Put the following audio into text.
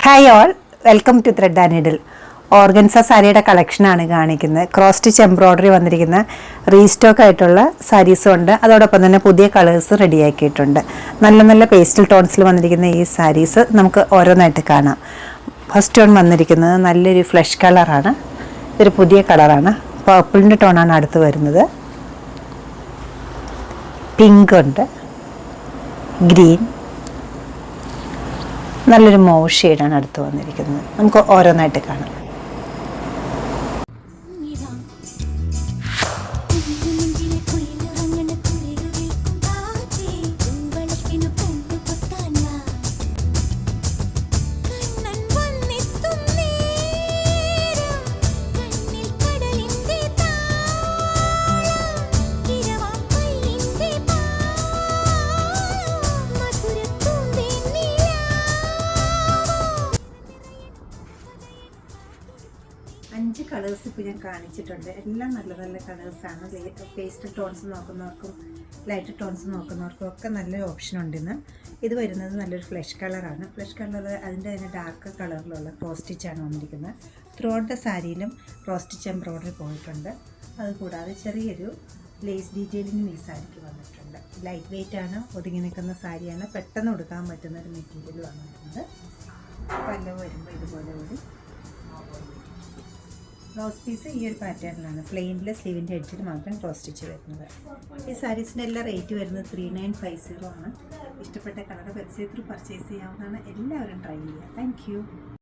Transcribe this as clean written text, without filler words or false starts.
Hi all, welcome to thread and needle. Organza സാരിയുടെ കളക്ഷനാണ് കാണിക്കുന്നത്. ക്രോസ് സ്റ്റിച്ച് എംബ്രോയ്ഡറി വന്നിരിക്കുന്ന റീസ്റ്റോക്ക് ആയിട്ടുള്ള സാരീസും ഉണ്ട്. അതോടൊപ്പം തന്നെ പുതിയ കളേഴ്സ് റെഡിയാക്കിയിട്ടുണ്ട്. നല്ല നല്ല പേസ്റ്റൽ ടോൺസിൽ വന്നിരിക്കുന്ന ഈ സാരീസ് നമുക്ക് ഓരോന്നായിട്ട് കാണാം. ഫസ്റ്റ് ടോൺ വന്നിരിക്കുന്നത് നല്ലൊരു ഫ്ലഷ് കളറാണ്. ഇതൊരു പുതിയ കളറാണ്. പർപ്പിളിൻ്റെ ടോണാണ് അടുത്ത് വരുന്നത്. പിങ്ക് ഉണ്ട്, ഗ്രീൻ, നല്ലൊരു മൗ ഷെയ്ഡാണ് അടുത്ത് വന്നിരിക്കുന്നത്. നമുക്ക് ഓരോന്നായിട്ട് കാണാം. അഞ്ച് കളേഴ്സ് ഇപ്പോൾ ഞാൻ കാണിച്ചിട്ടുണ്ട്. എല്ലാം നല്ല നല്ല കളേഴ്സാണ്. പേസ്റ്റൽ ടോൺസ് നോക്കുന്നവർക്കും ലൈറ്റ് ടോൺസ് നോക്കുന്നവർക്കും ഒക്കെ നല്ലൊരു ഓപ്ഷൻ ഉണ്ടെന്ന്. ഇത് വരുന്നത് നല്ലൊരു ഫ്ലഷ് കളറാണ്. ഫ്ലഷ് കളർ അതിൻ്റെ തന്നെ ഡാർക്ക് കളറിലുള്ള ക്രോസ് സ്റ്റിച്ചാണ് വന്നിരിക്കുന്നത്. ത്രൂ ഔട്ട് ദ സാരിയിലും ക്രോസ് സ്റ്റിച്ച് എംബ്രോയ്ഡറി പോയിട്ടുണ്ട്. അതുകൂടാതെ ചെറിയൊരു ലേസ് ഡീറ്റെയിലിങ്ങും ഈ സാരിക്ക് വന്നിട്ടുണ്ട്. ലൈറ്റ് വെയിറ്റ് ആണ്, ഒതുങ്ങി നിൽക്കുന്ന സാരിയാണ്, പെട്ടെന്ന് കൊടുക്കാൻ പറ്റുന്ന ഒരു മെറ്റീരിയൽ വന്നിട്ടുണ്ട്. പല്ലവ് വരുമ്പോൾ ഇതുപോലെ ഒരു ബ്ലൗസ് പീസ് ഈ ഒരു പാറ്റേണിലാണ്. പ്ലെയിനിൽ സ്ലീവിൻ്റെ എഡ്ജിൽ മാത്രം ക്രോസ് സ്റ്റിച്ച് വരുന്നത്. ഈ സാരീസിൻ്റെ എല്ലാം റേറ്റ് വരുന്നത് 3950 ആണ്. ഇഷ്ടപ്പെട്ട കളർ വെബ്സൈറ്റ് ത്രൂ പർച്ചേസ് ചെയ്യാവുന്നതാണ്. എല്ലാവരും ട്രൈ ചെയ്യുക. Thank you.